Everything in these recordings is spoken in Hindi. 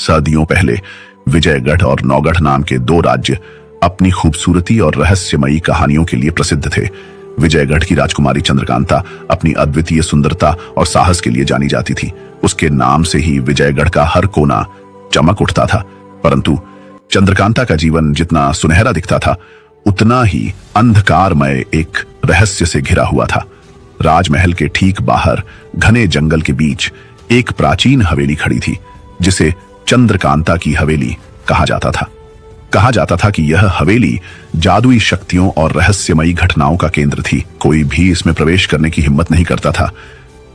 सदियों पहले विजयगढ़ और नौगढ़ नाम के दो राज्य अपनी खूबसूरती और रहस्यमयी कहानियों के लिए प्रसिद्ध थे। विजयगढ़ की राजकुमारी चंद्रकांता अपनी अद्वितीय सुंदरता और साहस के लिए जानी जाती थी। उसके नाम से ही विजयगढ़ का हर कोना चमक उठता था। परंतु चंद्रकांता का जीवन जितना सुनहरा दिखता था, उतना ही अंधकारमय एक रहस्य से घिरा हुआ था। राजमहल के ठीक बाहर घने जंगल के बीच एक प्राचीन हवेली खड़ी थी, जिसे चंद्रकांता की हवेली कहा जाता था। कहा जाता था कि यह हवेली जादुई शक्तियों और रहस्यमयी घटनाओं का केंद्र थी। कोई भी इसमें प्रवेश करने की हिम्मत नहीं करता था।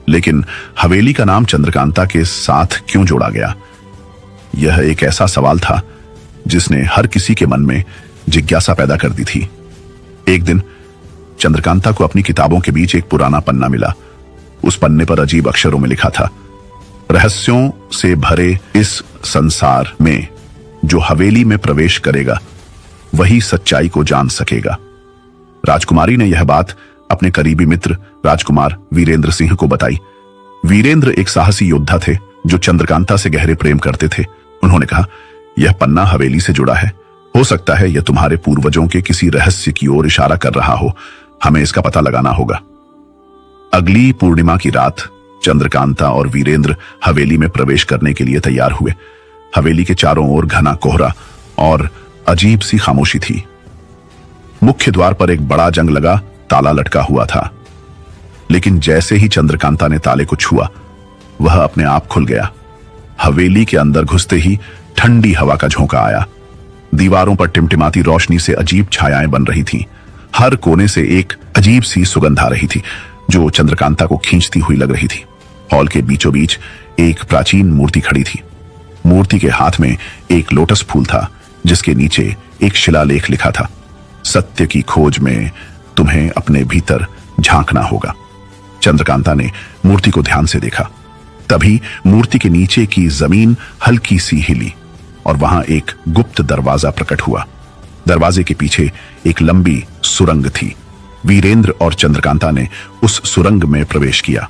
लेकिन हवेली का नाम चंद्रकांता के साथ क्यों जोड़ा गया? यह एक ऐसा सवाल था जिसने हर किसी के मन में जिज्ञासा पैदा कर दी थी। एक दिन चंद्रकांता को अपनी किताबों के बीच एक पुराना पन्ना मिला। उस पन्ने पर अजीब अक्षरों में लिखा था, रहस्यों से भरे इस संसार में जो हवेली में प्रवेश करेगा वही सच्चाई को जान सकेगा। राजकुमारी ने यह बात अपने करीबी मित्र राजकुमार वीरेंद्र सिंह को बताई। वीरेंद्र एक साहसी योद्धा थे जो चंद्रकांता से गहरे प्रेम करते थे। उन्होंने कहा, यह पन्ना हवेली से जुड़ा है। हो सकता है यह तुम्हारे पूर्वजों के किसी रहस्य की ओर इशारा कर रहा हो। हमें इसका पता लगाना होगा। अगली पूर्णिमा की रात चंद्रकांता और वीरेंद्र हवेली में प्रवेश करने के लिए तैयार हुए। हवेली के चारों ओर घना कोहरा और अजीब सी खामोशी थी। मुख्य द्वार पर एक बड़ा जंग लगा ताला लटका हुआ था। लेकिन जैसे ही चंद्रकांता ने ताले को छुआ, वह अपने आप खुल गया। हवेली के अंदर घुसते ही ठंडी हवा का झोंका आया। दीवारों पर टिमटिमाती रोशनी से अजीब छायाएं बन रही थीं। हर कोने से एक अजीब सी सुगंध आ रही थी जो चंद्रकांता को खींचती हुई लग रही थी। हॉल के बीचों बीच एक प्राचीन मूर्ति खड़ी थी। मूर्ति के हाथ में एक लोटस फूल था, जिसके नीचे एक शिलालेख लिखा था, सत्य की खोज में तुम्हें अपने भीतर झांकना होगा। चंद्रकांता ने मूर्ति को ध्यान से देखा। तभी मूर्ति के नीचे की जमीन हल्की सी हिली और वहां एक गुप्त दरवाजा प्रकट हुआ। दरवाजे के पीछे एक लंबी सुरंग थी। वीरेंद्र और चंद्रकांता ने उस सुरंग में प्रवेश किया।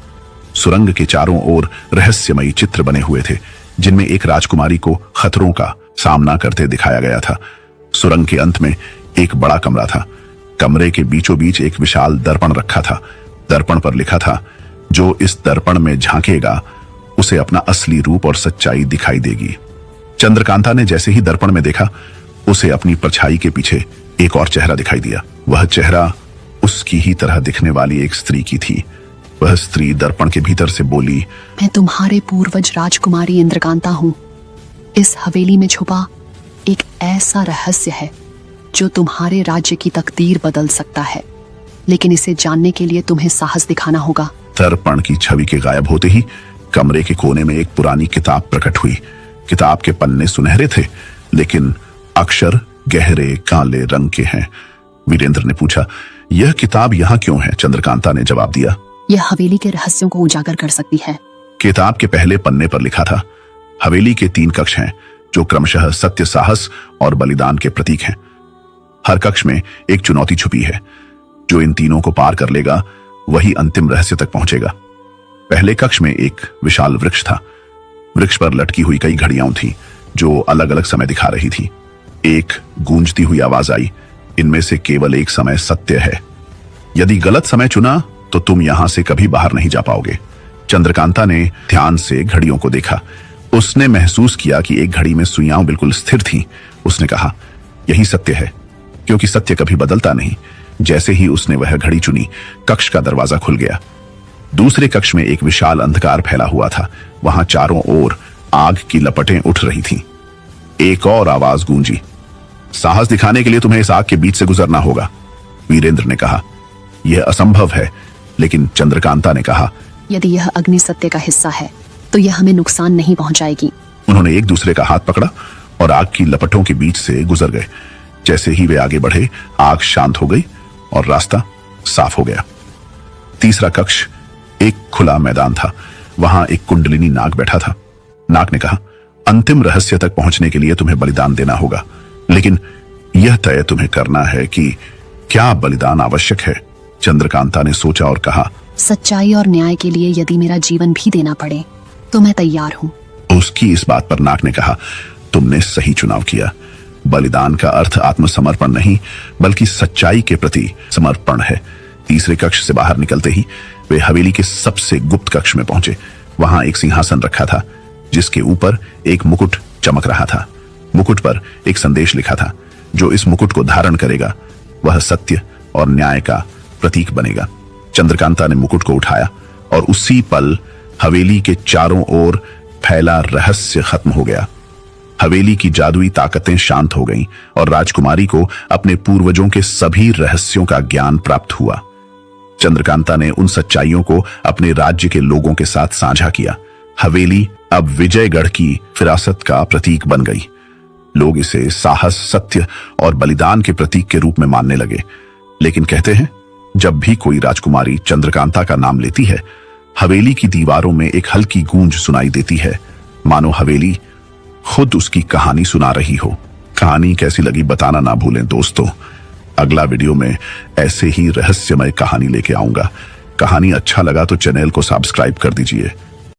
सुरंग के चारों ओर रहस्यमयी चित्र बने हुए थे, जिनमें एक राजकुमारी को खतरों का सामना करते दिखाया गया था। सुरंग के अंत में एक बड़ा कमरा था। कमरे के बीचों बीच एक विशाल दर्पण रखा था। दर्पण पर लिखा था, जो इस दर्पण में झांकेगा उसे अपना असली रूप और सच्चाई दिखाई देगी। चंद्रकांता ने जैसे ही दर्पण में देखा, उसे अपनी परछाई के पीछे एक और चेहरा दिखाई दिया। वह चेहरा उसकी ही तरह दिखने वाली एक स्त्री की थी। वह स्त्री दर्पण के भीतर से बोली, मैं तुम्हारे पूर्वज राजकुमारी इंद्रकांता हूँ। इस हवेली में छुपा एक ऐसा रहस्य है जो तुम्हारे राज्य की तकदीर बदल सकता है, लेकिन इसे जानने के लिए तुम्हें साहस दिखाना होगा। दर्पण की छवि के गायब होते ही कमरे के कोने में एक पुरानी किताब प्रकट हुई। किताब के पन्ने सुनहरे थे, लेकिन अक्षर गहरे काले रंग के हैं। वीरेंद्र ने पूछा, यह किताब यहाँ क्यों है? चंद्रकांता ने जवाब दिया, यह हवेली के रहस्यों को उजागर कर सकती है। किताब के पहले पन्ने पर लिखा था, हवेली के 3 कक्ष हैं जो क्रमशः सत्य, साहस और बलिदान के प्रतीक हैं। हर कक्ष में एक चुनौती छुपी है। जो इन तीनों को पार कर लेगा वही अंतिम रहस्य तक पहुंचेगा। पहले कक्ष में एक विशाल वृक्ष था। वृक्ष पर लटकी हुई कई घड़ियां थीं जो अलग अलग समय दिखा रही थी। एक गूंजती हुई आवाज आई, इनमें से केवल एक समय सत्य है। यदि गलत समय चुना तो तुम यहां से कभी बाहर नहीं जा पाओगे। चंद्रकांता ने ध्यान से घड़ियों को देखा। उसने महसूस किया कि एक घड़ी में सुइयां बिल्कुल स्थिर थीं। उसने कहा, यही सत्य है, क्योंकि सत्य कभी बदलता नहीं। जैसे ही उसने वह घड़ी चुनी, कक्ष का दरवाजा खुल गया। दूसरे कक्ष में एक विशाल अंधकार फैला हुआ था। वहां चारों ओर आग की लपटें उठ रही थीं। एक और आवाज गूंजी, साहस दिखाने के लिए तुम्हें इस आग के बीच से गुजरना होगा। वीरेंद्र ने कहा, यह असंभव है, लेकिन चंद्रकांता ने कहा, यदि यह अग्नि सत्य का हिस्सा है तो यह हमें नुकसान नहीं पहुंचाएगी। उन्होंने एक दूसरे का हाथ पकड़ा और आग की लपटों के बीच से गुजर गए। जैसे ही वे आगे बढ़े, आग शांत हो गई और रास्ता साफ हो गया। तीसरा कक्ष एक खुला मैदान था। वहां एक कुंडलिनी नाग बैठा था। नाग ने कहा, अंतिम रहस्य तक पहुंचने के लिए तुम्हें बलिदान देना होगा, लेकिन यह तय तुम्हें करना है कि क्या बलिदान आवश्यक है। चंद्रकांता ने सोचा और कहा, सच्चाई और न्याय के लिए यदि मेरा जीवन भी देना पड़े तो मैं तैयार हूँ। उसकी इस बात पर नाक ने कहा, तुमने सही चुनाव किया। बलिदान का अर्थ आत्मसमर्पण नहीं बल्कि सच्चाई के प्रति समर्पण है। तीसरे कक्ष से बाहर निकलते ही वे हवेली के सबसे गुप्त कक्ष में पहुंचे। वहां एक सिंहासन रखा था जिसके ऊपर एक मुकुट चमक रहा था। मुकुट पर एक संदेश लिखा था, जो इस मुकुट को धारण करेगा वह सत्य और न्याय का प्रतीक बनेगा। चंद्रकांता ने मुकुट को उठाया और उसी पल हवेली के चारों ओर फैला रहस्य खत्म हो गया। हवेली की जादुई ताकतें शांत हो गईं और राजकुमारी को अपने पूर्वजों के सभी रहस्यों का ज्ञान प्राप्त हुआ। चंद्रकांता ने उन सच्चाइयों को अपने राज्य के लोगों के साथ साझा किया। हवेली अब विजयगढ़ की विरासत का प्रतीक बन गई। लोग इसे साहस, सत्य और बलिदान के प्रतीक के रूप में मानने लगे। लेकिन कहते हैं, जब भी कोई राजकुमारी चंद्रकांता का नाम लेती है, हवेली की दीवारों में एक हल्की गूंज सुनाई देती है, मानो हवेली खुद उसकी कहानी सुना रही हो। कहानी कैसी लगी बताना ना भूलें दोस्तों। अगला वीडियो में ऐसे ही रहस्यमय कहानी लेके आऊंगा। कहानी अच्छा लगा तो चैनल को सब्सक्राइब कर दीजिए।